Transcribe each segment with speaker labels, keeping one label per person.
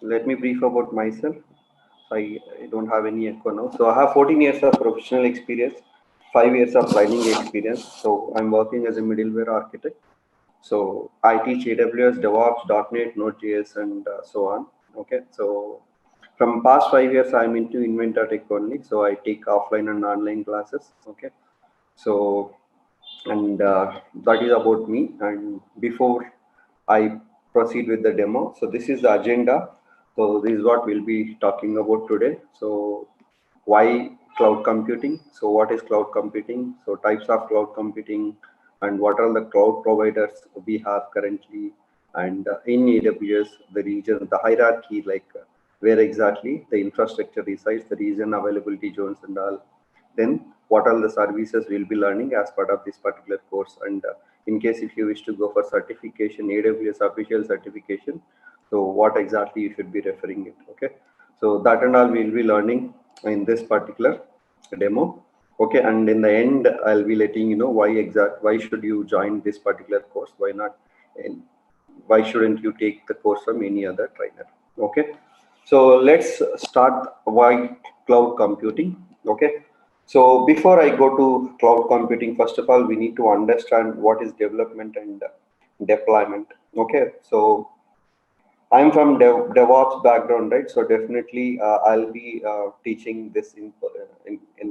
Speaker 1: let me brief about myself. I don't have any echo now. So I have 14 years of professional experience, 5 years of training experience. So I'm working as a middleware architect. So I teach AWS, DevOps, .NET, Node.js, and so on. Okay. So from past 5 years, I'm into Inventor Tech only. So I take offline and online classes. Okay. So and that is about me. And before I proceed with the demo, so this is the agenda. So this is what we'll be talking about today. So why cloud computing? So what is cloud computing? So types of cloud computing, and what are the cloud providers we have currently, and in AWS, the region, the hierarchy, like where exactly the infrastructure resides, the region availability zones and all. Then what are the services we'll be learning as part of this particular course, and in case if you wish to go for certification, AWS official certification, so what exactly you should be referring it. Okay, so that and all we'll be learning in this particular demo. Okay, and in the end I'll be letting you know why should you join this particular course, why not, and why shouldn't you take the course from any other trainer. Okay, so let's start why cloud computing. Okay, so before I go to cloud computing, first of all we need to understand what is development and deployment. Okay, so I'm from DevOps background, right? So definitely I'll be teaching this in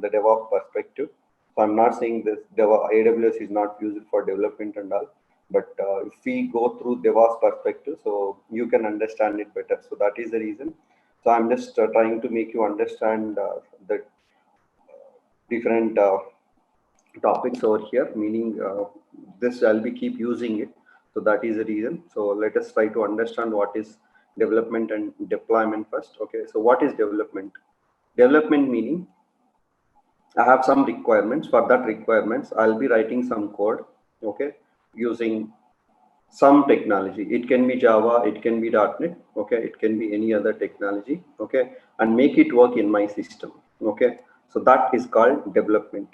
Speaker 1: the DevOps perspective. So I'm not saying this AWS is not used for development and all, but if we go through DevOps perspective, so you can understand it better. So that is the reason. So I'm just trying to make you understand the different topics over here, meaning this I'll be keep using it. So that is the reason. So let us try to understand what is development and deployment first. Okay, so what is development? Development meaning I have some requirements. For that requirements, I'll be writing some code, okay, using some technology. It can be Java, it can be .NET, okay, it can be any other technology, okay, and make it work in my system. Okay, so that is called development.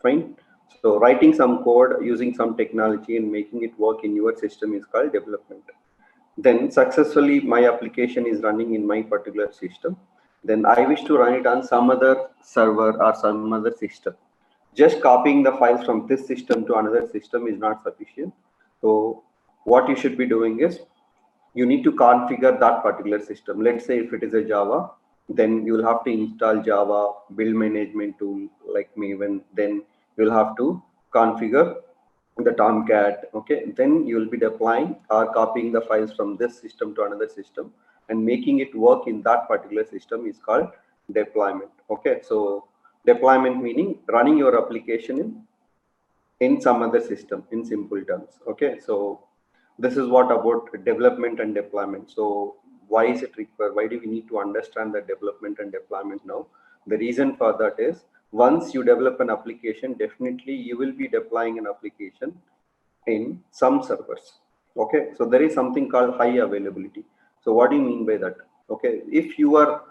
Speaker 1: Fine. So writing some code using some technology and making it work in your system is called development. Then successfully my application is running in my particular system. Then I wish to run it on some other server or some other system. Just copying the files from this system to another system is not sufficient. So what you should be doing is you need to configure that particular system. Let's say if it is a Java, then you will have to install Java build management tool like Maven. Then you'll have to configure the Tomcat. Okay, then you will be deploying or copying the files from this system to another system and making it work in that particular system is called deployment. Okay, so deployment meaning running your application in some other system in simple terms. Okay, so this is what about development and deployment. So why is it required? Why do we need to understand the development and deployment now? The reason for that is once you develop an application, definitely you will be deploying an application in some servers. Okay, so there is something called high availability. So what do you mean by that? Okay, if your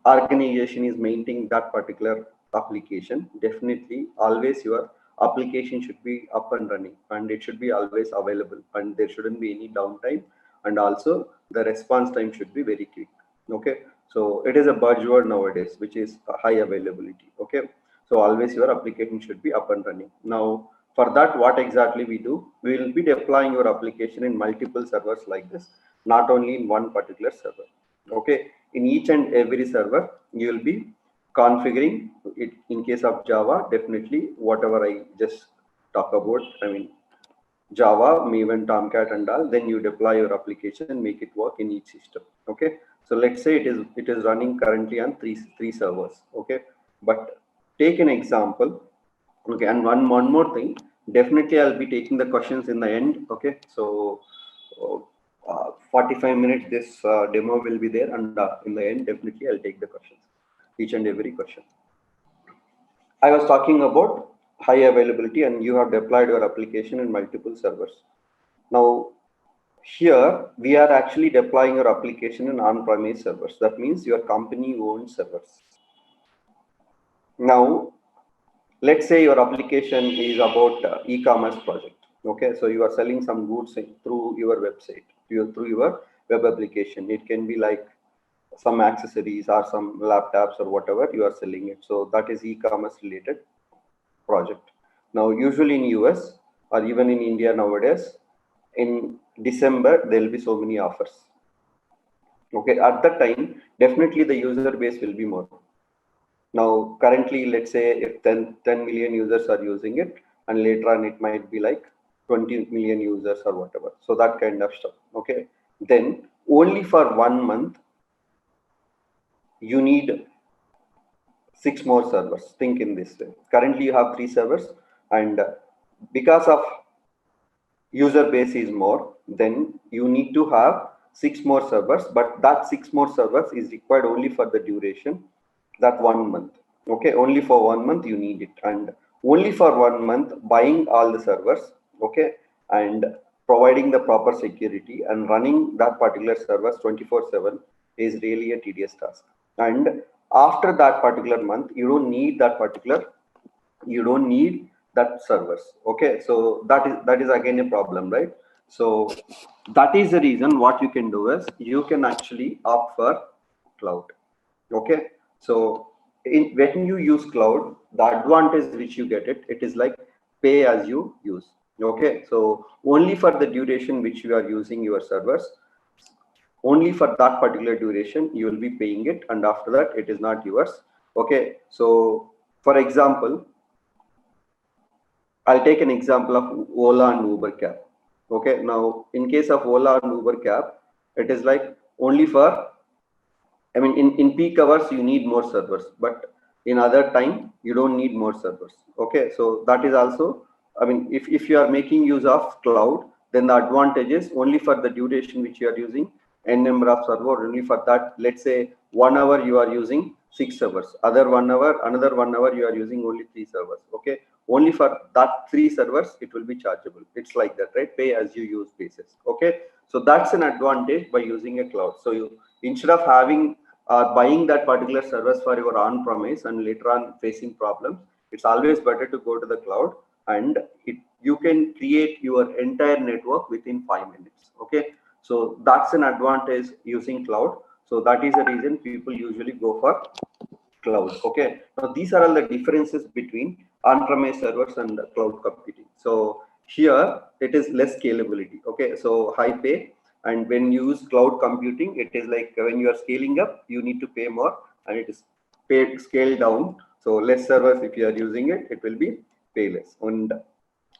Speaker 1: organization is maintaining that particular application, definitely always your application should be up and running and it should be always available and there shouldn't be any downtime, and also the response time should be very quick. Okay, so it is a buzzword nowadays which is high availability. Okay, so always your application should be up and running. Now for that, what exactly we do, we will be deploying your application in multiple servers like this, not only in one particular server. Okay, in each and every server you will be configuring it. In case of Java, definitely whatever I just talk about, I mean Java, Maven, Tomcat and all, then you deploy your application and make it work in each system. Okay, so let's say it is running currently on three servers. Okay, but take an example. Okay, and one more thing, definitely I'll be taking the questions in the end. Okay, so 45 minutes this demo will be there, and in the end definitely I'll take the questions, each and every question. I was talking about high availability and you have deployed your application in multiple servers. Now here we are actually deploying your application in on-premise servers. That means your company owns servers. Now let's say your application is about e-commerce project. Okay, so you are selling some goods through your website, through your web application. It can be like some accessories or some laptops or whatever you are selling it. So that is e-commerce related project. Now, usually in US or even in India nowadays, in December, there will be so many offers. Okay, at that time, definitely the user base will be more. Now, currently, let's say if 10 million users are using it, and later on it might be like 20 million users or whatever. So that kind of stuff. Okay, then only for 1 month, you need 6 more servers. Think in this way. Currently, you have 3 servers, and because of user base is more, then you need to have 6 more servers, but that 6 more servers is required only for the duration that 1 month. Okay, only for 1 month you need it, and only for 1 month buying all the servers. Okay, and providing the proper security and running that particular servers 24/7 is really a tedious task. And after that particular month, you don't need that servers. Okay, so that is again a problem, right? So that is the reason what you can do is you can actually opt for cloud. Okay, so when you use cloud, the advantage which you get, it is like pay as you use. Okay, so only for the duration which you are using your servers, only for that particular duration you will be paying it, and after that it is not yours. Okay, so for example, I'll take an example of Ola and Uber cab. Okay, now in case of Ola and Uber cab, it is like only for, I mean, in peak hours you need more servers, but in other time you don't need more servers. Okay, so that is also, I mean, if you are making use of cloud, then the advantage is only for the duration which you are using n number of server. Only for that, let's say 1 hour you are using 6 servers, other 1 hour, another 1 hour you are using only 3 servers. Okay, only for that 3 servers it will be chargeable. It's like that, right? Pay as you use basis. Okay, so that's an advantage by using a cloud. So you, instead of having buying that particular service for your on-premise and later on facing problems, it's always better to go to the cloud, and you can create your entire network within 5 minutes. Okay, so that's an advantage using cloud. So that is the reason people usually go for cloud. Okay, now these are all the differences between on-premise servers and cloud computing. So here it is less scalability. Okay, so high pay, and when you use cloud computing, it is like when you are scaling up, you need to pay more, and it is paid scale down. So less servers, if you are using it, it will be pay less. And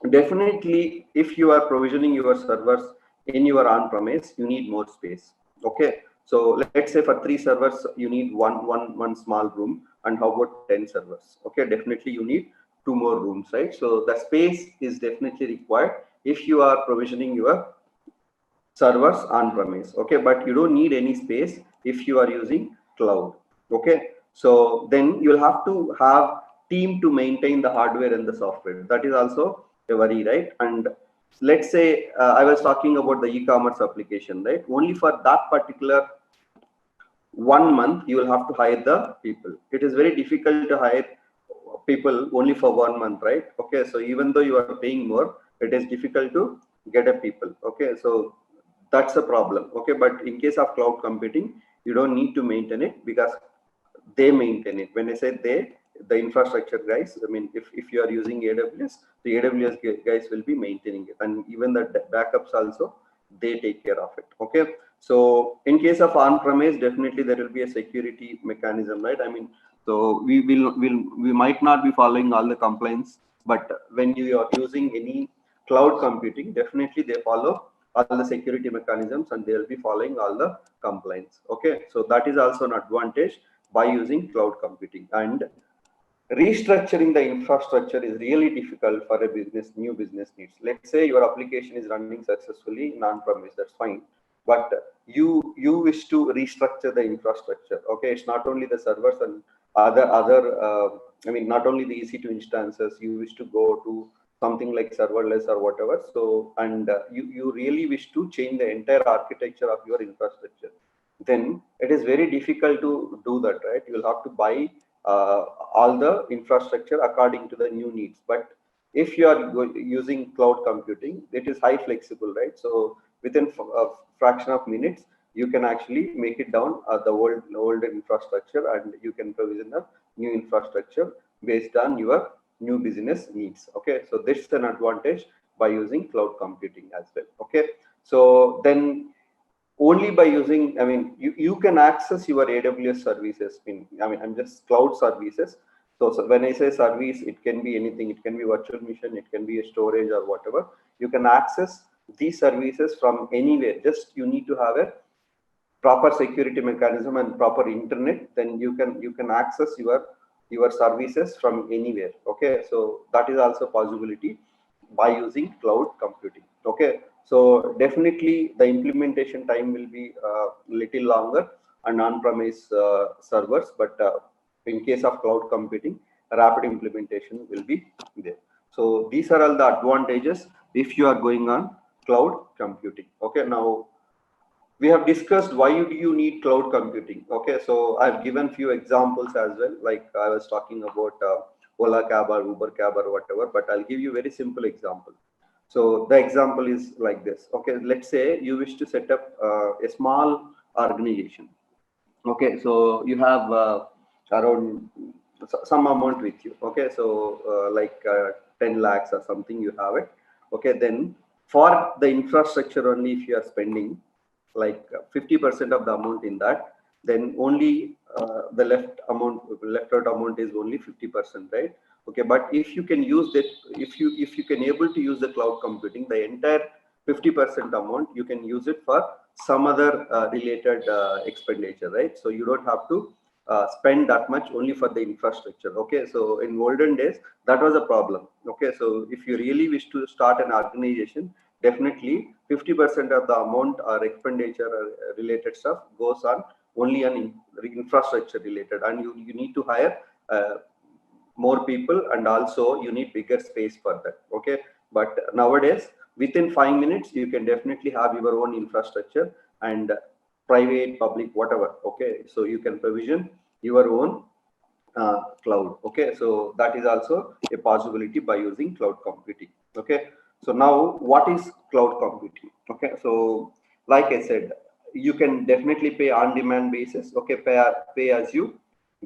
Speaker 1: definitely, if you are provisioning your servers in your on-premise, you need more space. Okay, so let's say for 3 servers, you need one small room, and how about 10 servers? Okay, definitely you need 2 more rooms, right? So the space is definitely required if you are provisioning your servers on premise. Okay, but you don't need any space if you are using cloud. Okay, so then you'll have to have team to maintain the hardware and the software. That is also a worry, right? And let's say I was talking about the e-commerce application, right? Only for that particular 1 month you will have to hire the people. It is very difficult to hire people only for 1 month, right? Okay, so even though you are paying more, it is difficult to get a people. Okay, so that's a problem. Okay, but in case of cloud computing, you don't need to maintain it because they maintain it. When I say they, the infrastructure guys, I mean, if you are using AWS, the AWS guys will be maintaining it, and even the backups also, they take care of it. Okay, so in case of on-premise, definitely there will be a security mechanism, right? I mean, so we might not be following all the compliance, but when you are using any cloud computing, definitely they follow all the security mechanisms, and they will be following all the compliance. Okay, so that is also an advantage by using cloud computing. And restructuring the infrastructure is really difficult for a business, new business needs. Let's say your application is running successfully in on-premise, that's fine, but you wish to restructure the infrastructure. Okay, it's not only the servers and other I mean, not only the EC2 instances, you wish to go to something like serverless or whatever. So, and you really wish to change the entire architecture of your infrastructure, then it is very difficult to do that, right? You will have to buy all the infrastructure according to the new needs. But if you are using cloud computing, it is high flexible, right? So within a fraction of minutes, you can actually make it down the old infrastructure, and you can provision a new infrastructure based on your new business needs. Okay, so this is an advantage by using cloud computing as well. Okay, so then only by using, I mean, you can access your AWS services I'm just cloud services. So when I say service, it can be anything. It can be virtual machine, it can be a storage or whatever. You can access these services from anywhere. Just you need to have a proper security mechanism and proper internet. Then you can access your services from anywhere. Okay, so that is also possibility by using cloud computing. Okay, so definitely the implementation time will be little longer on on-premise servers, but in case of cloud computing, rapid implementation will be there. So these are all the advantages if you are going on cloud computing. Okay, now we have discussed why do you need cloud computing. Okay, so I've given few examples as well, like I was talking about Ola cab or Uber cab or whatever, but I'll give you very simple example. So the example is like this. Okay, let's say you wish to set up a small organization. Okay, so you have around some amount with you. Okay, so like 10 lakhs or something you have it. Okay, then for the infrastructure only, if you are spending like 50% of the amount in that, then only the left out amount is only 50%, right? Okay, but if you can use that, if you can able to use the cloud computing, the entire 50% amount you can use it for some other related expenditure, right? So you don't have to spend that much only for the infrastructure. Okay, so in olden days that was a problem. Okay, so if you really wish to start an organization, definitely 50% of the amount or expenditure or related stuff goes on only on infrastructure related, and you need to hire more people, and also you need bigger space for that. Okay, but nowadays within 5 minutes you can definitely have your own infrastructure, and private, public, whatever. Okay, so you can provision your own cloud. Okay, so that is also a possibility by using cloud computing. Okay, so now what is cloud computing? Okay, so like I said, you can definitely pay on demand basis. Okay, pay as you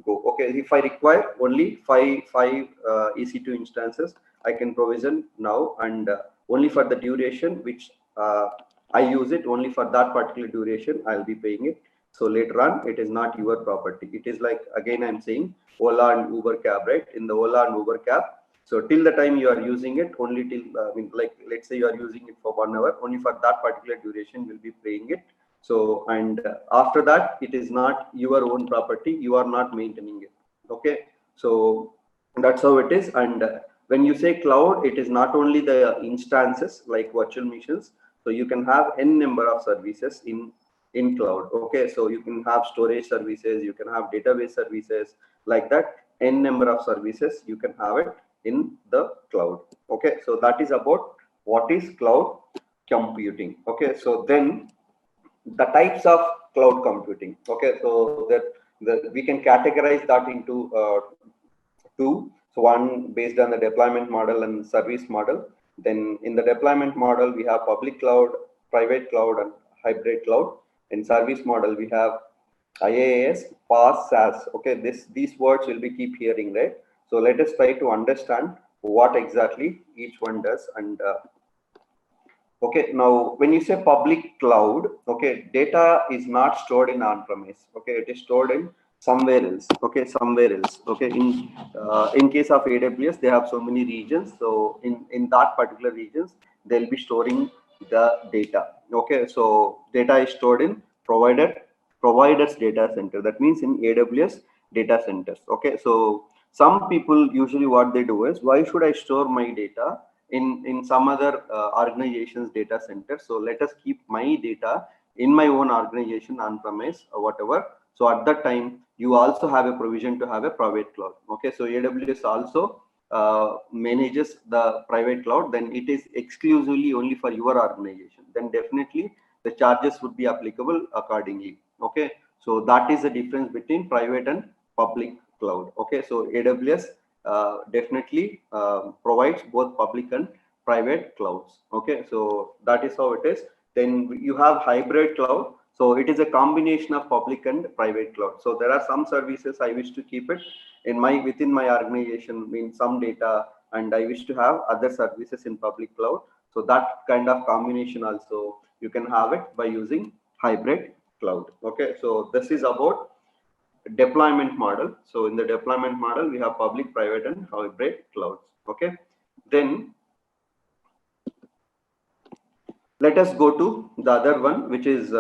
Speaker 1: go. Okay, if I require only five EC2 instances, I can provision now, and only for the duration which I use it, only for that particular duration I'll be paying it. So later on, it is not your property. It is like, again, I'm saying Ola and Uber cab, right? In the Ola and Uber cab, so till the time you are using it, only till like let's say you are using it for 1 hour, only for that particular duration you'll be paying it. So, and after that, it is not your own property. You are not maintaining it. Okay, so that's how it is. And when you say cloud, it is not only the instances like virtual machines. So you can have n number of services in cloud. Okay, so you can have storage services, you can have database services, like that. N number of services you can have it in the cloud. Okay, so that is about what is cloud computing. Okay, so then the types of cloud computing. Okay, so that we can categorize that into two. So one based on the deployment model and service model. Then in the deployment model, we have public cloud, private cloud, and hybrid cloud. In service model, we have IaaS, PaaS, SaaS. Okay, these words will be keep hearing, right? So let us try to understand what exactly each one does. And okay, now when you say public cloud, okay, data is not stored in on-premise. Okay, it is stored in somewhere else. Okay, somewhere else. Okay, in case of AWS, they have so many regions. So in that particular regions, they'll be storing the data. Okay, so data is stored in providers data center. That means in AWS data centers. Okay, so some people usually what they do is, why should I store my data in some other organization's data center? So let us keep my data in my own organization on premise or whatever. So at that time, you also have a provision to have a private cloud. Okay, so AWS also manages the private cloud. Then it is exclusively only for your organization. Then definitely the charges would be applicable accordingly. Okay, so that is the difference between private and public cloud. Okay, so AWS definitely provides both public and private clouds. Okay, so that is how it is. Then you have hybrid cloud. So it is a combination of public and private cloud. So there are some services I wish to keep it within my organization, means some data, and I wish to have other services in public cloud. So that kind of combination also you can have it by using hybrid cloud. Okay, so this is about deployment model. So in the deployment model, we have public, private, and hybrid clouds. Okay, then let us go to the other one, which is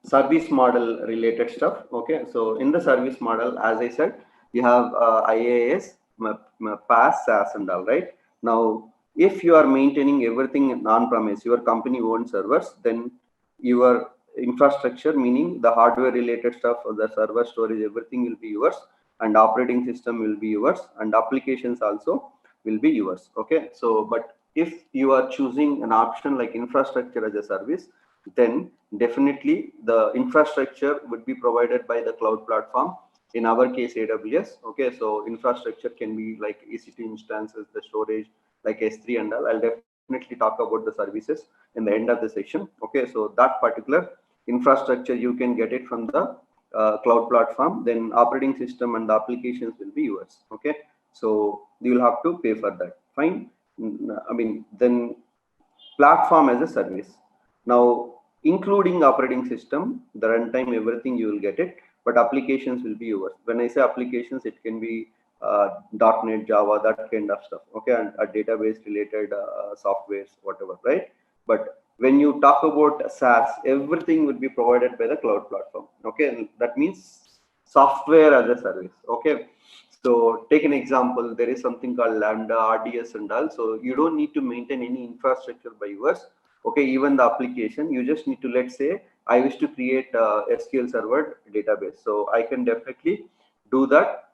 Speaker 1: service model related stuff. Okay, so in the service model, as I said, you have IaaS, PaaS, SaaS, and all. Right now, if you are maintaining everything on-premise, your company owns servers, then your infrastructure, meaning the hardware related stuff, the server storage, everything will be yours, and operating system will be yours, and applications also will be yours. Okay, so but if you are choosing an option like infrastructure as a service, then definitely the infrastructure would be provided by the cloud platform. In our case, AWS. Okay, so infrastructure can be like EC2 instances, the storage like S3 and all. I'll definitely talk about the services in the end of the session. Okay, so that particular infrastructure you can get it from the cloud platform. Then operating system and the applications will be yours. Okay, so you will have to pay for that. Fine. I mean, then platform as a service. Now, including operating system, the runtime, everything you will get it, but applications will be yours. When I say applications, it can be .NET, Java, that kind of stuff. Okay, and a database related softwares, whatever, right? But when you talk about SaaS, everything will be provided by the cloud platform. Okay, and that means software as a service. Okay, so take an example. There is something called Lambda, RDS, and all. So you don't need to maintain any infrastructure by yours. Okay, even the application, you just need to, let's say, I wish to create a SQL Server database. So I can definitely do that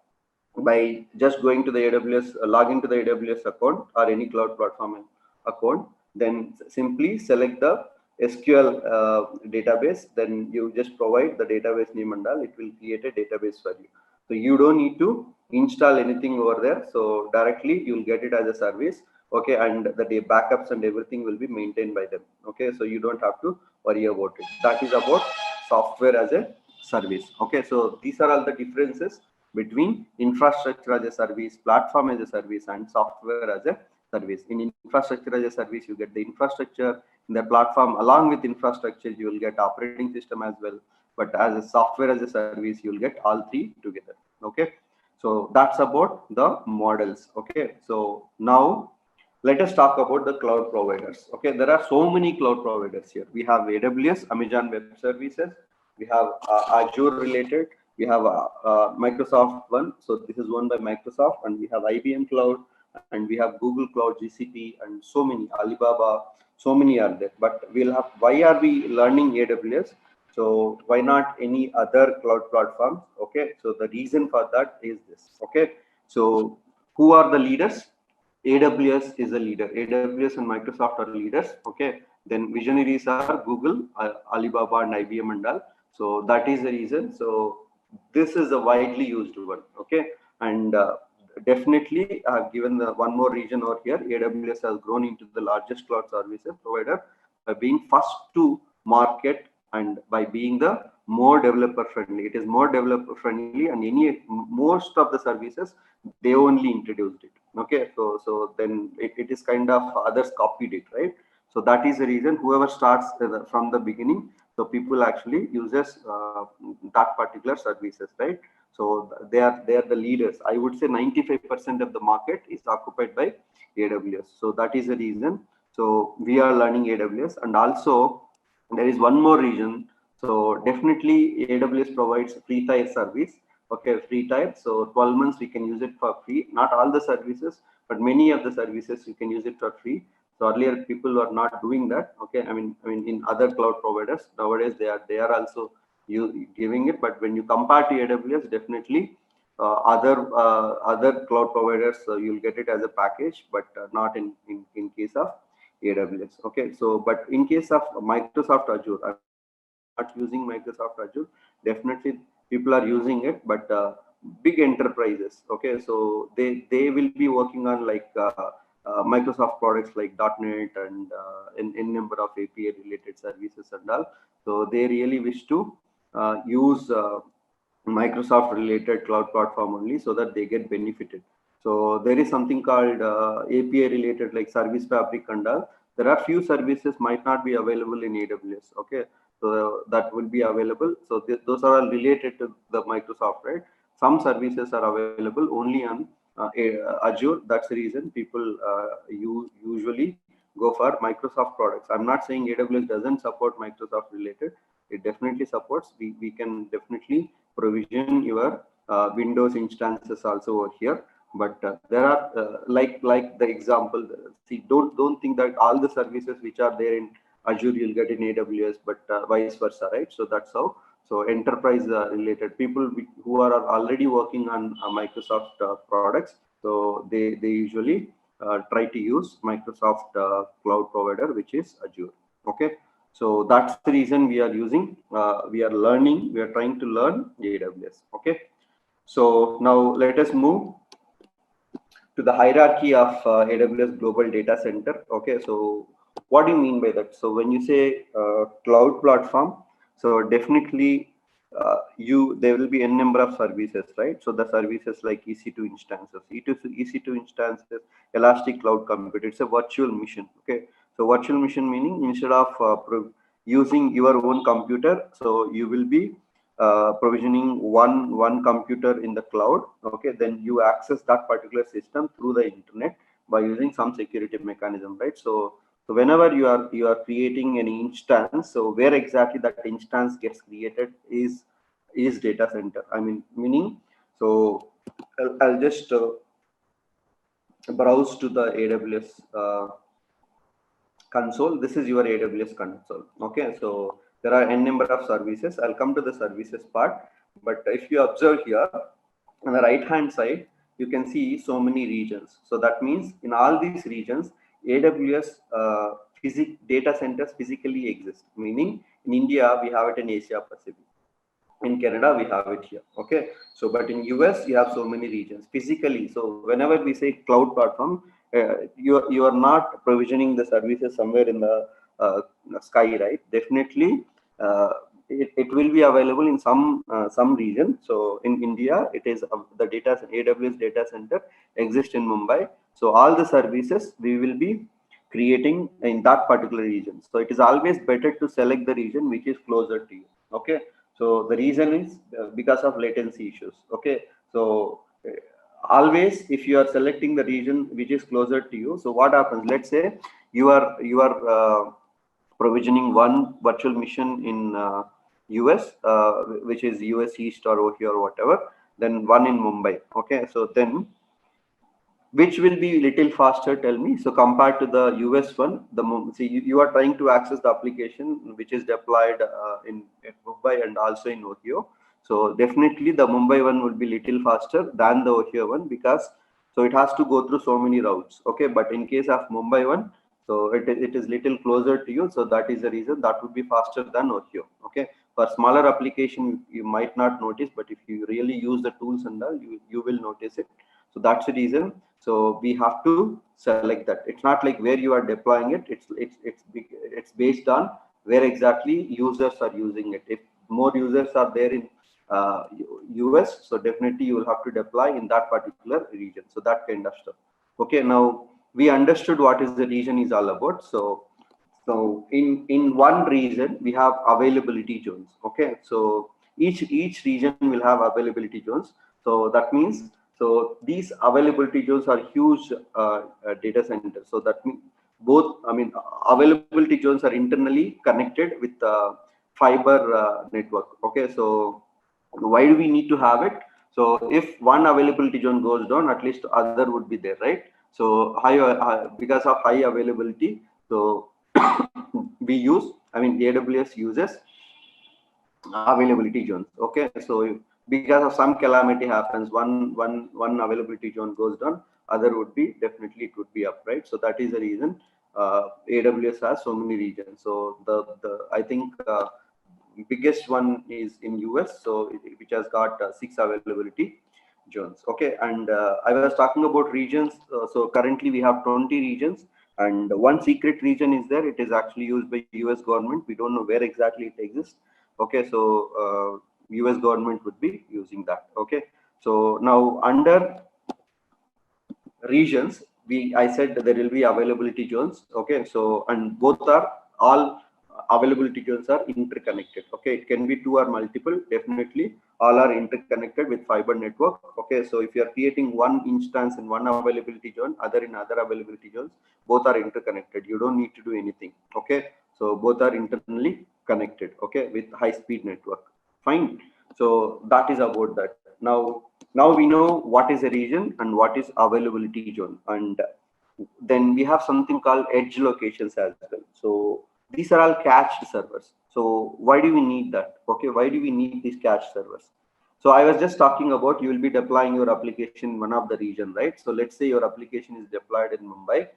Speaker 1: by just going to the AWS, log into the AWS account or any cloud platform account. Then simply select the SQL database. Then you just provide the database name and all. It will create a database for you. So you don't need to install anything over there. So directly you'll get it as a service. Okay, and the backups and everything will be maintained by them. Okay, so you don't have to worry about it. That is about software as a service. Okay, so these are all the differences between infrastructure as a service, platform as a service, and software as a service. In infrastructure as a service, you get the infrastructure. In the platform, along with infrastructure, you will get operating system as well. But as a software as a service, you will get all three together. Okay, so that's about the models. Okay, so now let us talk about the cloud providers. Okay, there are so many cloud providers here. We have AWS, Amazon Web Services. We have Azure related. We have Microsoft one. So this is one by Microsoft, and we have IBM Cloud, and we have Google Cloud, GCP, and so many, Alibaba. So many are there. But we'll have. Why are we learning AWS? So why not any other cloud platform? Okay. So the reason for that is this. Okay. So who are the leaders? AWS is a leader. AWS and Microsoft are leaders. Okay. Then visionaries are Google, Alibaba, and IBM and all. So that is the reason. So this is a widely used one. Okay. And definitely, given the one more region over here, AWS has grown into the largest cloud services provider by being first to market and by being the more developer friendly. It is more developer friendly, and most of the services they only introduced it. Okay, so then it is kind of others copied it, right? So that is the reason whoever starts from the beginning, so people actually uses that particular services, right? So they are the leaders. I would say 95% of the market is occupied by AWS. So that is the reason. So we are learning AWS, and also there is one more reason. So definitely AWS provides free tier service. Okay, free tier. So 12 months we can use it for free. Not all the services, but many of the services you can use it for free. So earlier people were not doing that. Okay, I mean in other cloud providers nowadays they are also giving it. But when you compare to AWS, definitely other cloud providers you'll get it as a package, but not in case of AWS. Okay, so but in case of Microsoft Azure, I'm not using Microsoft Azure. Definitely people are using it, but big enterprises. Okay, so they will be working on like Microsoft products like .NET and in number of API related services and all. So they really wish to use Microsoft related cloud platform only so that they get benefited. So there is something called API related like Service Fabric and all. There are few services might not be available in AWS. Okay, so that will be available. So those are all related to the Microsoft, right? Some services are available only on Azure. That's the reason people usually go for Microsoft products. I'm not saying AWS doesn't support Microsoft related. It definitely supports. We can definitely provision your Windows instances also over here. But there are like the example. See, don't think that all the services which are there in Azure you'll get in AWS, but vice versa, right? So that's how. So enterprise related people who are already working on Microsoft products, so they usually try to use Microsoft cloud provider, which is Azure. Okay, so that's the reason we are using, we are learning, we are trying to learn AWS. Okay, so now let us move to the hierarchy of AWS Global Data Center. Okay, so what do you mean by that? So when you say cloud platform, so definitely there will be n number of services, right? So the services like EC2 instances, EC2 instances, Elastic Cloud Compute. It's a virtual machine. Okay, so virtual machine meaning instead of using your own computer, so you will be provisioning one computer in the cloud. Okay, then you access that particular system through the internet by using some security mechanism, right? So whenever you are creating an instance, so where exactly that instance gets created is data center. I mean, meaning, so I'll just browse to the AWS console. This is your AWS console. Okay, so there are n number of services. I'll come to the services part, but if you observe here on the right hand side, you can see so many regions. So that means in all these regions, AWS data centers physically exist. Meaning in India we have it in Asia Pacific. In Canada we have it here. Okay, so but in US you have so many regions physically. So whenever we say cloud platform, you are not provisioning the services somewhere in the sky, right? Definitely it will be available in some region. So in India it is the data AWS data center exists in Mumbai. So all the services we will be creating in that particular region. So it is always better to select the region which is closer to you. Okay, so the reason is because of latency issues. Okay, so always if you are selecting the region which is closer to you, so what happens? Let's say you are provisioning one virtual machine in US, which is US East or over here or whatever. Then one in Mumbai. Okay, so then which will be little faster, tell me? So compared to the US one, see you are trying to access the application which is deployed in Mumbai and also in Ohio. So definitely the Mumbai one will be little faster than the Ohio one, because so it has to go through so many routes. Okay, but in case of Mumbai one, so it is little closer to you. So that is the reason that would be faster than Ohio. Okay, for smaller application you might not notice, but if you really use the tools and all, you will notice it. So that's the reason. So we have to select that. It's not like where you are deploying it. It's based on where exactly users are using it. If more users are there in US, so definitely you will have to deploy in that particular region. So that kind of stuff. Okay, now we understood what is the region is all about. So in one region we have availability zones. Okay, so each region will have availability zones. So that means, so these availability zones are huge data centers. So that means both, I mean, availability zones are internally connected with fiber network. Okay, so why do we need to have it? So if one availability zone goes down, at least other would be there, right? So because of high availability, so we use, I mean, AWS uses availability zones. Okay, so because of some calamity happens, one availability zone goes down, other would be definitely, it would be up, right? So that is the reason AWS has so many regions. So the I think biggest one is in US, so which has got 6 availability. zones. Okay, and I was talking about regions. So currently we have 20 regions, and one secret region is there. It is actually used by US government. We don't know where exactly it exists. Okay, so US government would be using that. Okay, so now under regions, I said there will be availability zones. Okay, so and both are all availability zones are interconnected. Okay, it can be two or multiple. Definitely all are interconnected with fiber network. Okay, so if you are creating one instance in one availability zone, other in other availability zones, both are interconnected. You don't need to do anything. Okay, so both are internally connected. Okay, with high speed network. Fine. So that is about that. Now we know what is a region and what is availability zone, and then we have something called edge locations as well. So these are all cached servers. So why do we need that? Okay, why do we need these cached servers? So I was just talking about you will be deploying your application in one of the region, right? So let's say your application is deployed in Mumbai,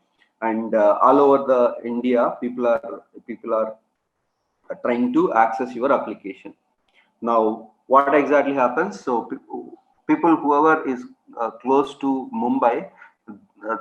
Speaker 1: and all over the India, people are trying to access your application. Now, what exactly happens? So people, whoever is close to Mumbai, uh,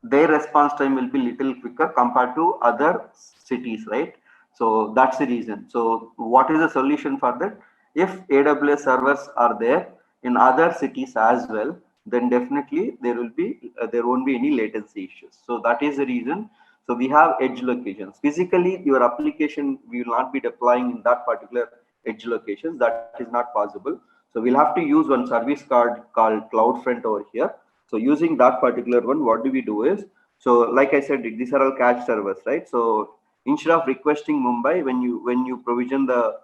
Speaker 1: their response time will be little quicker compared to other cities, right? So that's the reason. So what is the solution for that? If AWS servers are there in other cities as well, then definitely there won't be any latency issues. So that is the reason. So we have edge locations. Physically, your application we will not be deploying in that particular edge locations. That is not possible. So we'll have to use one service called CloudFront over here. So using that particular one, what do we do is, so like I said, these are all cache servers, right? So instead of requesting Mumbai, when you provision the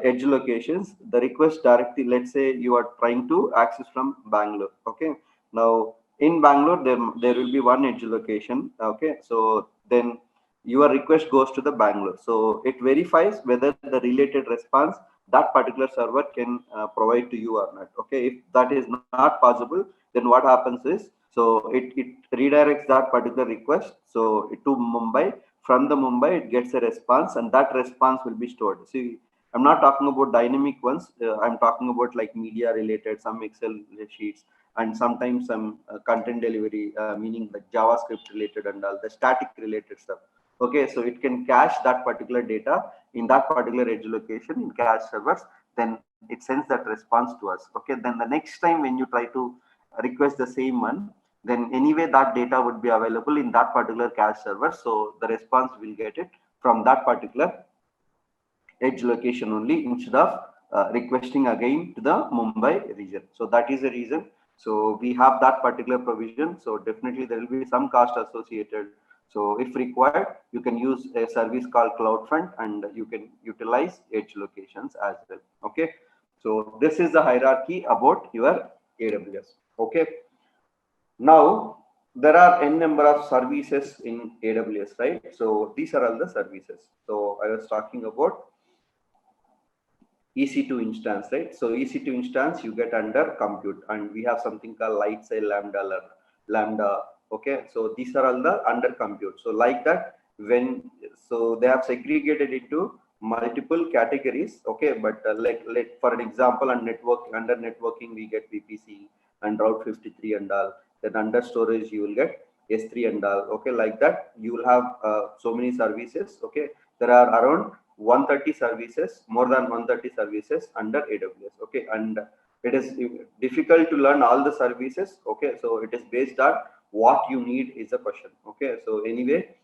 Speaker 1: edge locations, the request directly, let's say you are trying to access from Bangalore. Okay, now in Bangalore there will be one edge location. Okay, so then your request goes to the Bangalore, so it verifies whether the related response that particular server can provide to you or not. Okay, if that is not possible, then what happens is, so it redirects that particular request so to Mumbai. From the Mumbai it gets a response, and that response will be stored. See, I'm not talking about dynamic ones. I'm talking about like media related, some Excel sheets, and sometimes some content delivery, meaning like JavaScript related and all the static related stuff. Okay, so it can cache that particular data in that particular edge location in cache servers. Then it sends that response to us. Okay, then the next time when you try to request the same one, then anyway that data would be available in that particular cache server. So the response will get it from that particular edge location only instead of requesting again to the Mumbai region. So that is the reason. So we have that particular provision. So definitely there will be some cost associated. So if required, you can use a service called CloudFront and you can utilize edge locations as well. Okay. So this is the hierarchy about your AWS. Okay. Now there are n number of services in AWS, right? So these are all the services. So I was talking about EC2 instance, right? So EC2 instance you get under compute, and we have something called Lightsail, Lambda. Okay, so these are all the under compute. So like that, so they have segregated into multiple categories. Okay, but like for an example, on under networking we get VPC and Route 53 and all. Then under storage you will get S3 and all. Okay, like that you will have so many services. Okay, there are around 130 services, more than 130 services under AWS. Okay, and it is difficult to learn all the services. Okay, so it is based on what you need is a question. Okay, so anyway,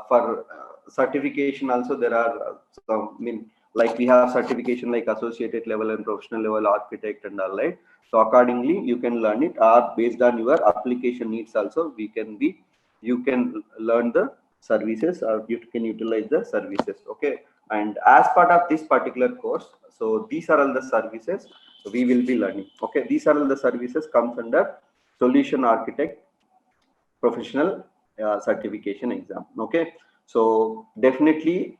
Speaker 1: for certification also there are some, I mean, like we have certification like associated level and professional level architect and all, right? So accordingly you can learn it, or based on your application needs also you can learn the services, or you can utilize the services. Okay, and as part of this particular course, so these are all the services we will be learning. Okay, these are all the services comes under solution architect professional certification exam. Okay, so definitely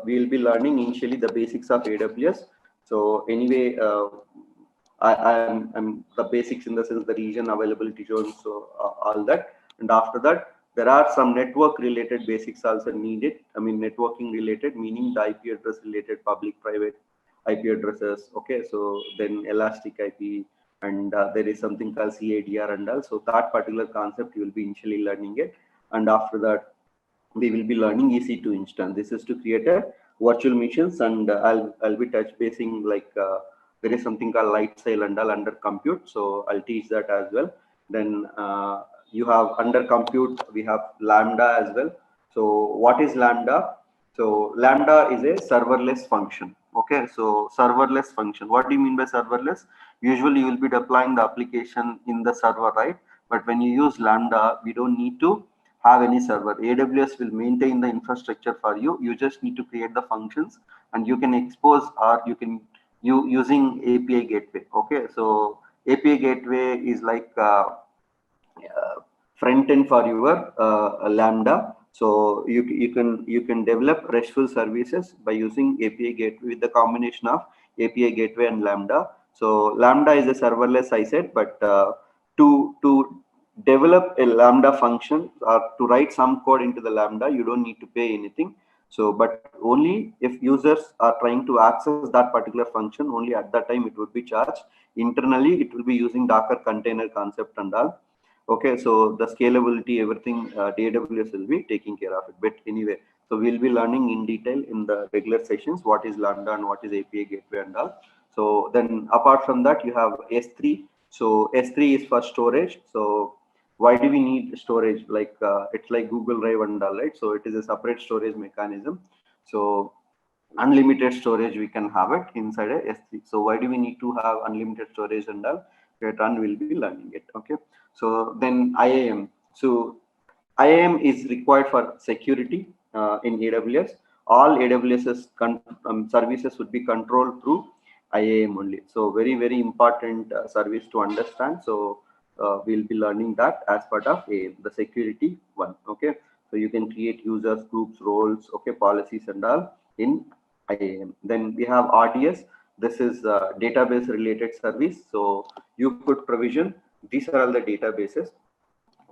Speaker 1: we will be learning initially the basics of AWS. So anyway, I'm the basics in the sense the region availability zones, so all that, and after that there are some network related basics also needed. I mean networking related, meaning the IP address related, public private IP addresses. Okay, so then elastic IP, and there is something called CADR and all. So that particular concept you will be initially learning it, and after that we will be learning EC2 instance. This is to create a virtual machines, and I'll be touch basing like there is something called light sail and all under compute. So I'll teach that as well. Then you have under compute we have Lambda as well. So what is Lambda? So Lambda is a serverless function. Okay, so serverless function. What do you mean by serverless? Usually you will be deploying the application in the server, right? But when you use Lambda, we don't need to have any server. AWS will maintain the infrastructure for you. You just need to create the functions, and you can expose or you can using API gateway. Okay, so API gateway is like front end for your Lambda. So you can develop RESTful services by using API gateway with the combination of API gateway and Lambda. So Lambda is a serverless, I said, but to develop a Lambda function or to write some code into the Lambda, you don't need to pay anything. So, but only if users are trying to access that particular function, only at that time it would be charged. Internally, it will be using Docker container concept and all. Okay, so the scalability, everything, AWS will be taking care of it. But anyway, so we'll be learning in detail in the regular sessions what is Lambda and what is API gateway and all. So then apart from that, you have S3. So S3 is for storage. So why do we need storage? Like it's like Google Drive and all, right? So it is a separate storage mechanism. So unlimited storage we can have it inside a S3. So why do we need to have unlimited storage and all? Later on we'll be learning it. Okay. So then IAM. So IAM is required for security in AWS. All AWS's services would be controlled through IAM only. So very important service to understand. So we'll be learning that as part of IAM, the security one. Okay. So you can create users, groups, roles, okay, policies and all in IAM. Then we have RDS. This is a database related service. So you could provision, these are all the databases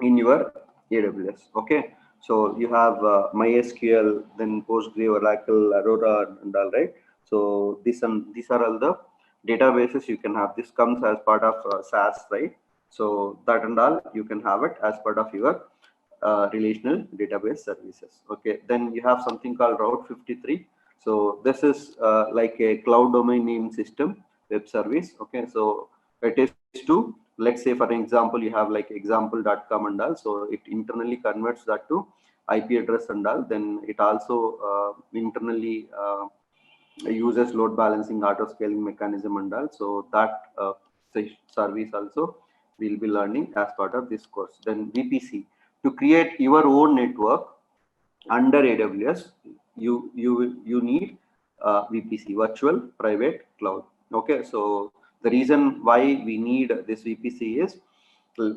Speaker 1: in your AWS. Okay, so you have MySQL, then Postgre, Oracle, Aurora, and all, right? So these are all the databases you can have. This comes as part of SaaS, right? So that and all you can have it as part of your relational database services. Okay, then you have something called Route 53. So this is like a cloud domain name system web service. Okay, so it is to, let's say for example you have like example.com and all, so it internally converts that to IP address and all. Then it also internally uses load balancing, auto scaling mechanism and all. So that service also we'll be learning as part of this course. Then VPC, to create your own network under AWS, you need VPC, virtual private cloud. Okay, so the reason why we need this VPC is,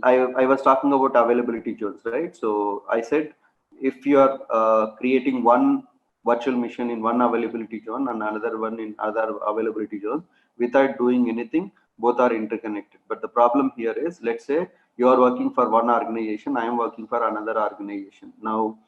Speaker 1: I was talking about availability zones, right? So I said if you are creating one virtual machine in one availability zone and another one in other availability zone without doing anything, both are interconnected. But the problem here is, let's say you are working for one organization, I am working for another organization. Now,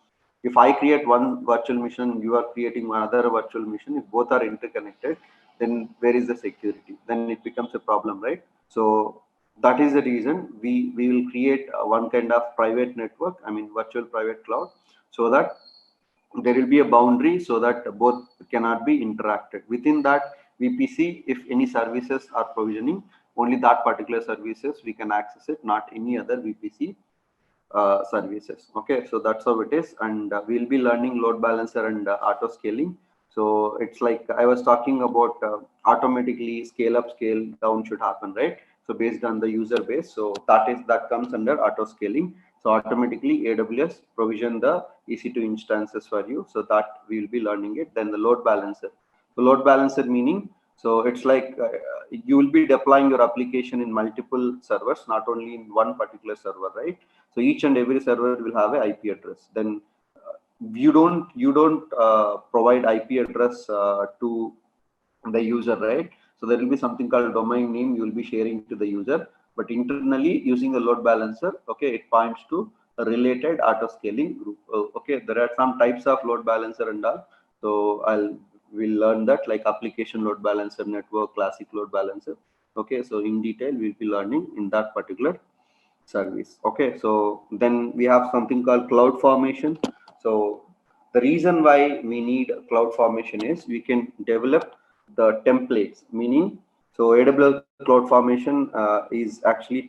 Speaker 1: if I create one virtual machine, you are creating another virtual machine, if both are interconnected, then where is the security? Then it becomes a problem, right? So that is the reason we will create one kind of private network, I mean virtual private cloud, so that there will be a boundary so that both cannot be interacted. Within that VPC, if any services are provisioning, only that particular services we can access it, not any other VPC services. Okay, so that's how it is. And we'll be learning load balancer and auto scaling. So it's like I was talking about automatically scale up, scale down should happen, right? So based on the user base, so that comes under auto scaling. So automatically AWS provision the EC2 instances for you, so that we will be learning it. Then the load balancer. So load balancer meaning, so it's like you will be deploying your application in multiple servers, not only in one particular server, right? So each and every server will have a IP address. Then you don't provide IP address to the user, right? So there will be something called domain name you will be sharing to the user, but internally using the load balancer, okay, it points to a related auto scaling group. Okay, there are some types of load balancer and all. So we'll learn that, like application load balancer, network, classic load balancer. Okay, so in detail we'll be learning in that particular service. Okay, so then we have something called cloud formation. So the reason why we need cloud formation is we can develop the templates, meaning so AWS cloud formation is actually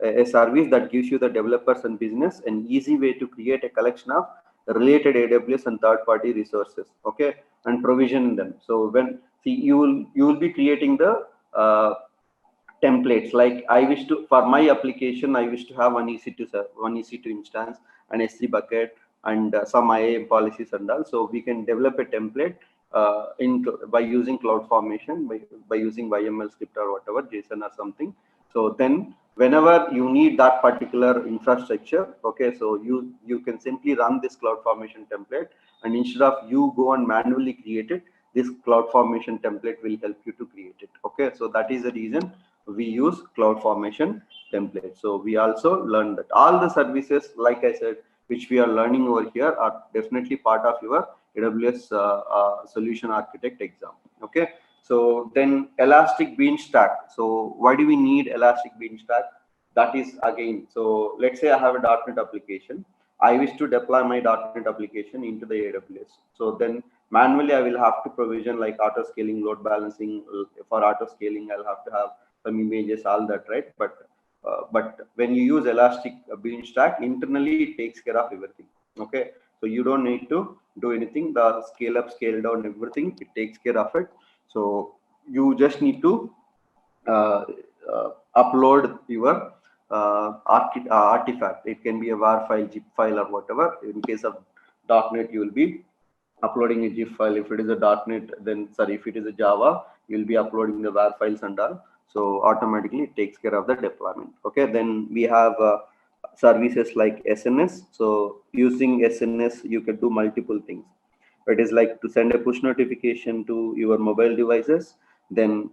Speaker 1: a service that gives you the developers and business an easy way to create a collection of related AWS and third-party resources, okay, and provision them. So when see you will be creating the templates, like I wish to, for my application I wish to have one EC2 instance, an S3 bucket, and some IAM policies and all. So we can develop a template by using cloud formation, by using YML script or whatever, JSON or something. So then whenever you need that particular infrastructure, okay, so you can simply run this cloud formation template, and instead of you go and manually create it, this cloud formation template will help you to create it. Okay, so that is the reason we use cloud formation template. So we also learned that all the services, like I said, which we are learning over here are definitely part of your AWS solution architect exam. Okay, so then Elastic Beanstalk. So why do we need Elastic Beanstalk? That is again, so let's say I have a .NET application. I wish to deploy my .NET application into the AWS. So then manually I will have to provision like auto scaling, load balancing. For auto scaling, I'll have to have some images, all that, right? But when you use Elastic Beanstalk, internally it takes care of everything. Okay, so you don't need to do anything. The scale up, scale down, everything, it takes care of it. So you just need to upload your artifact. It can be a WAR file, zip file, or whatever. In case of .NET, you will be uploading a zip file. If it is a .NET, then sorry, if it is a Java, you will be uploading the WAR files and all. So automatically it takes care of the deployment. Okay, then we have services like SNS. So using SNS, you can do multiple things. It is like to send a push notification to your mobile devices, then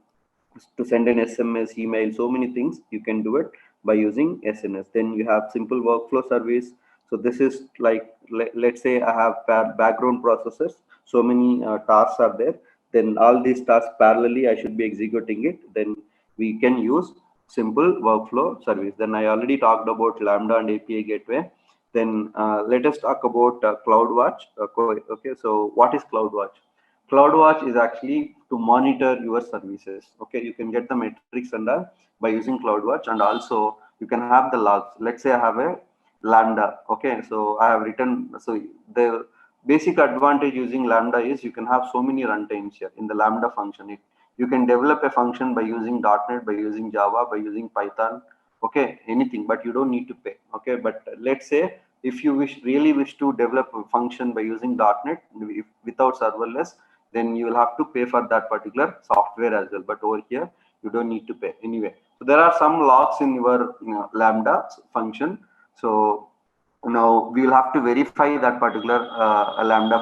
Speaker 1: to send an SMS, email, so many things you can do it by using SNS. Then you have simple workflow service. So this is like, let's say I have background processes, so many tasks are there. Then all these tasks parallelly, I should be executing it. Then we can use simple workflow service. Then I already talked about Lambda and API gateway. Then let us talk about CloudWatch. Okay, so what is CloudWatch? CloudWatch is actually to monitor your services. Okay, you can get the metrics and by using CloudWatch, and also you can have the logs. Let's say I have a Lambda. Okay, so I have written. So the basic advantage using Lambda is you can have so many runtimes here in the Lambda function. You can develop a function by using .NET, by using Java, by using Python. Okay, anything, but you don't need to pay. Okay, but let's say if you really wish to develop a function by using .NET without serverless, then you will have to pay for that particular software as well. But over here, you don't need to pay anyway. So there are some logs in your Lambda function. So now we will have to verify that particular Lambda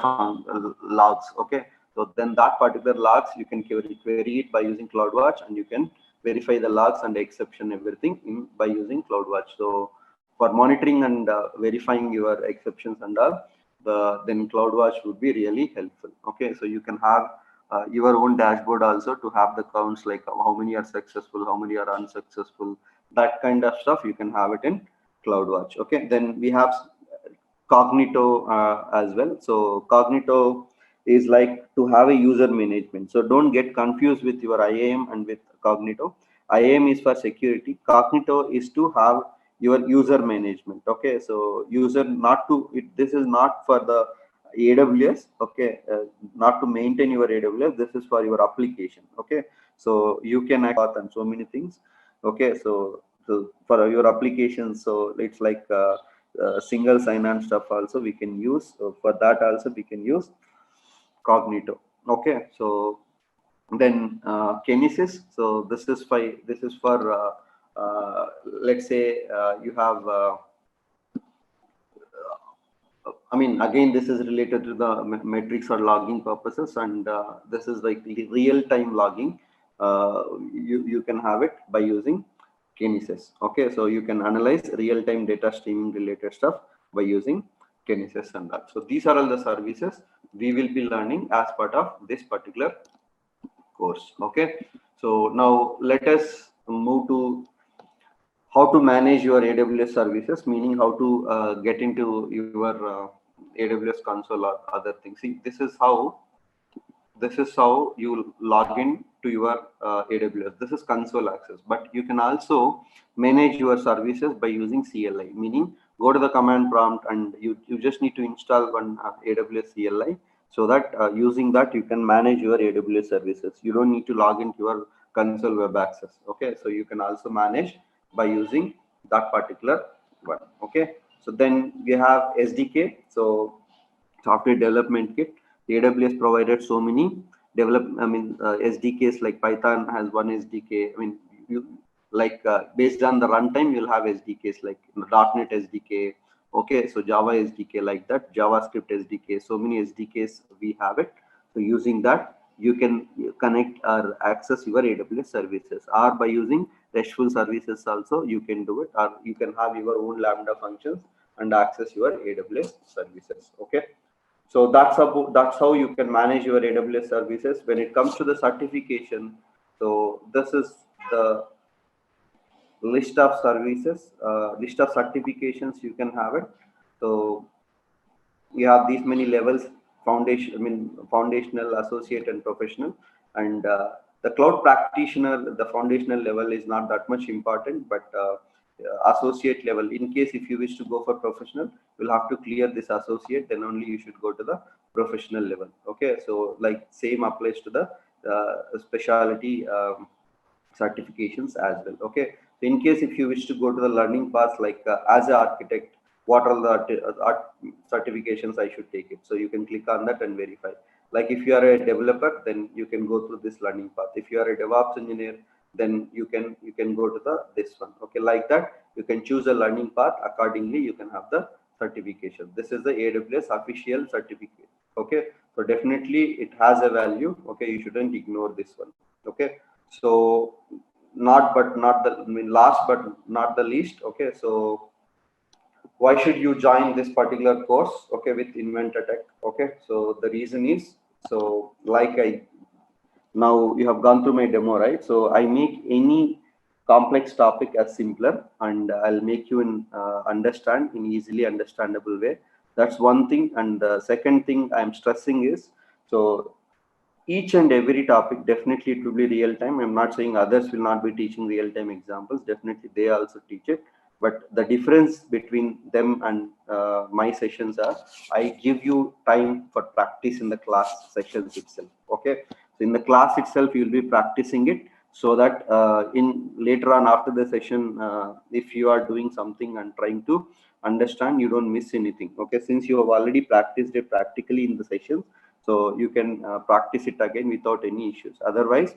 Speaker 1: logs. Okay. So then that particular logs, you can query it by using CloudWatch, and you can verify the logs and exception everything by using CloudWatch. So for monitoring and verifying your exceptions and all, then CloudWatch would be really helpful. Okay, so you can have your own dashboard also to have the counts, like how many are successful, how many are unsuccessful, that kind of stuff you can have it in CloudWatch. Okay, then we have Cognito as well. So Cognito is like to have a user management. So don't get confused with your IAM and with Cognito. IAM is for security. Cognito is to have your user management. Okay, so user not to it. This is not for the AWS. Okay, not to maintain your AWS. This is for your application. Okay, so you can act on so many things. Okay, so for your application, so it's like single sign-on stuff also we can use. So for that also we can use Cognito. Okay, so then Kinesis. So this is for let's say you have I mean, again, this is related to the metrics or logging purposes, and this is like real-time logging. You can have it by using Kinesis. Okay, so you can analyze real-time data streaming related stuff by using Kinesis and that. So these are all the services we will be learning as part of this particular course. Okay, So now let us move to how to manage your AWS services, meaning how to get into your AWS console or other things. See, this is how you log in to your AWS. This is console access, but you can also manage your services by using CLI, meaning go to the command prompt and you just need to install one AWS CLI, so that using that you can manage your AWS services. You don't need to log into your console web access. Okay, so you can also manage by using that particular one. Okay, so then we have SDK. So software development kit. The AWS provided so many SDKs, like Python has one SDK. I mean, you based on the runtime, you'll have SDKs like .NET SDK. Okay, so Java SDK like that, JavaScript SDK. So many SDKs we have it. So using that, you can connect or access your AWS services, or by using RESTful services also you can do it, or you can have your own Lambda functions and access your AWS services. Okay. So that's how you can manage your AWS services. When it comes to the certification, so this is the list of services, list of certifications you can have it. So you have these many levels: foundational, associate, and professional. And the cloud practitioner, the foundational level is not that much important, but associate level, in case if you wish to go for professional, you'll have to clear this associate, then only you should go to the professional level. Okay, so like same applies to the specialty certifications as well. Okay, so in case if you wish to go to the learning path, like as an architect, what are the certifications I should take it, so you can click on that and verify. Like if you are a developer, then you can go through this learning path. If you are a DevOps engineer, then you can go to the this one. Okay, like that you can choose a learning path accordingly. You can have the certification. This is the AWS official certificate. Okay, so definitely it has a value. Okay, you shouldn't ignore this one. Okay, so not the last but not the least. Okay, so why should you join this particular course, okay, with Inventor Tech? Okay, so the reason is, so like I now you have gone through my demo, right? So I make any complex topic as simpler, and I'll make you understand in easily understandable way. That's one thing. And the second thing I'm stressing is, so each and every topic, definitely it will be real time. I'm not saying others will not be teaching real time examples. Definitely they also teach it. But the difference between them and my sessions are, I give you time for practice in the class sessions itself. Okay, so in the class itself you will be practicing it, so that in later on after the session, if you are doing something and trying to understand, you don't miss anything. Okay, since you have already practiced it practically in the sessions, so you can practice it again without any issues. Otherwise,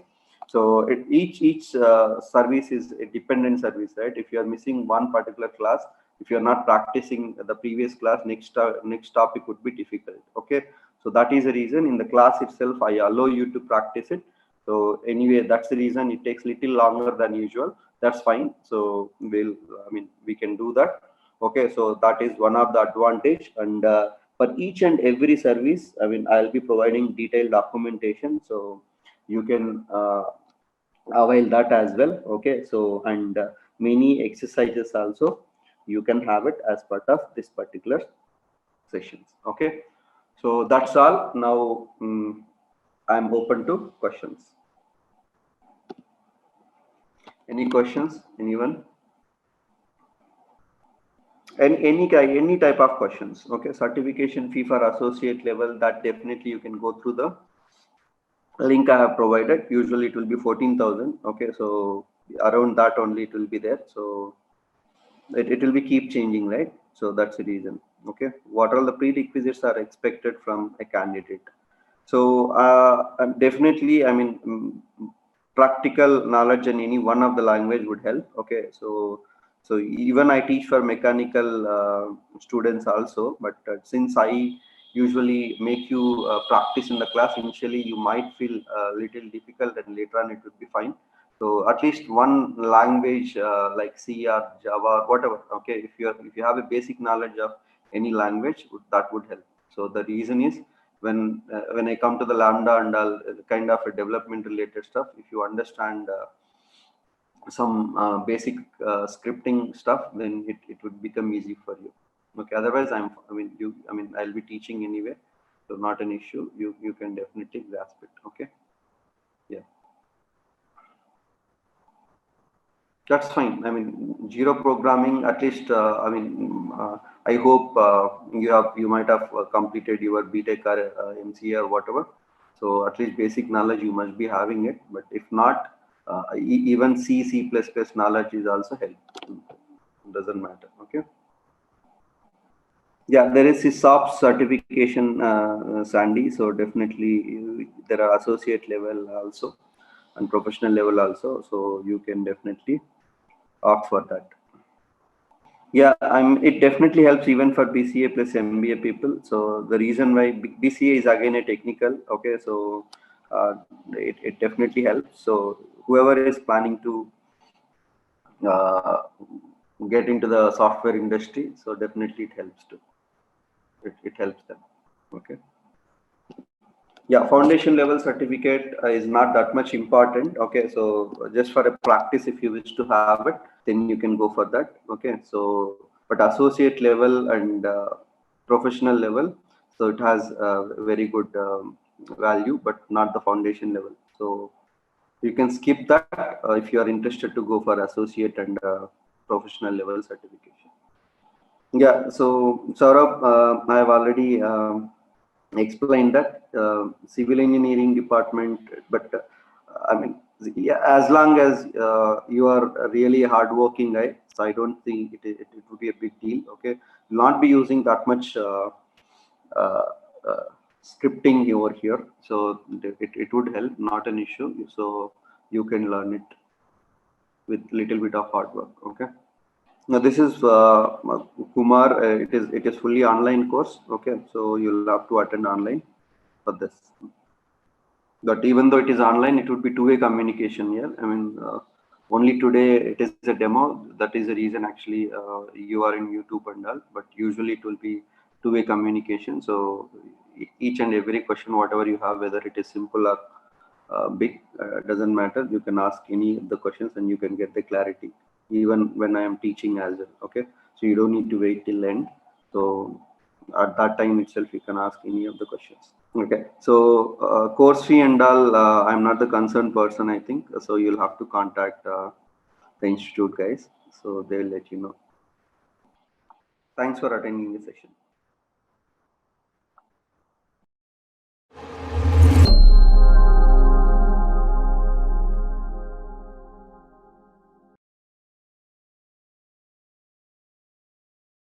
Speaker 1: so each service is a dependent service, right? If you are missing one particular class, if you are not practicing the previous class, next topic would be difficult. Okay, so that is the reason in the class itself I allow you to practice it. So anyway, that's the reason it takes little longer than usual. That's fine. So we can do that. Okay, so that is one of the advantage. And for each and every service, I'll be providing detailed documentation, so you can avail that as well. Okay, so and many exercises also you can have it as part of this particular sessions. Okay, so that's all. Now I'm open to questions. Any questions, anyone? And any type of questions. Okay, certification fee for associate level, that definitely you can go through the link I have provided. Usually it will be 14,000. Okay, so around that only it will be there. So it will be keep changing, right? So that's the reason. Okay, what are the prerequisites are expected from a candidate? So definitely, practical knowledge in any one of the language would help. Okay, so even I teach for mechanical students also, but since I usually make you practice in the class, initially you might feel a little difficult, and later on it would be fine. So at least one language like C or Java, whatever. Okay, if you have a basic knowledge of any language, that would help. So the reason is, when I come to the Lambda and all kind of a development related stuff, if you understand some basic scripting stuff, then it would become easy for you. Okay, otherwise I'll be teaching anyway, so not an issue. You can definitely grasp it. Okay, yeah, that's fine. I mean, zero programming, at least. I hope you might have completed your BTech or MCA or whatever. So at least basic knowledge you must be having it. But if not, even C++ knowledge is also help. Doesn't matter. Okay. Yeah, there is a SOP certification, Sandy. So definitely there are associate level also and professional level also. So you can definitely opt for that. Yeah, it definitely helps even for BCA plus MBA people. So the reason why BCA is again a technical, okay, so it definitely helps. So whoever is planning to uh, get into the software industry, so definitely it helps too. It helps them. Okay. Yeah, foundation level certificate is not that much important. Okay, so just for a practice, if you wish to have it, then you can go for that. Okay, so but associate level and professional level, so it has very good value, but not the foundation level. So you can skip that if you are interested to go for associate and professional level certification. Yeah, so Saurabh, I have already explained that civil engineering department, but I mean, yeah, as long as you are really a hardworking guy, so I don't think it would be a big deal. Okay, not be using that much uh, uh, scripting over here, so it would help, not an issue. So you can learn it with little bit of hard work. Okay. Now this is Kumar. It is fully online course. Okay, so you'll have to attend online for this. But even though it is online, it would be two-way communication here. I mean, only today it is a demo. That is the reason actually you are in YouTube and all. But usually it will be two-way communication. So each and every question, whatever you have, whether it is simple or big, doesn't matter. You can ask any of the questions and you can get the clarity. Even when I am teaching as well. Okay, so you don't need to wait till end. So at that time itself, you can ask any of the questions. Okay, so course fee and all, I'm not the concerned person, I think. So you'll have to contact the institute guys. So they'll let you know. Thanks for attending the session.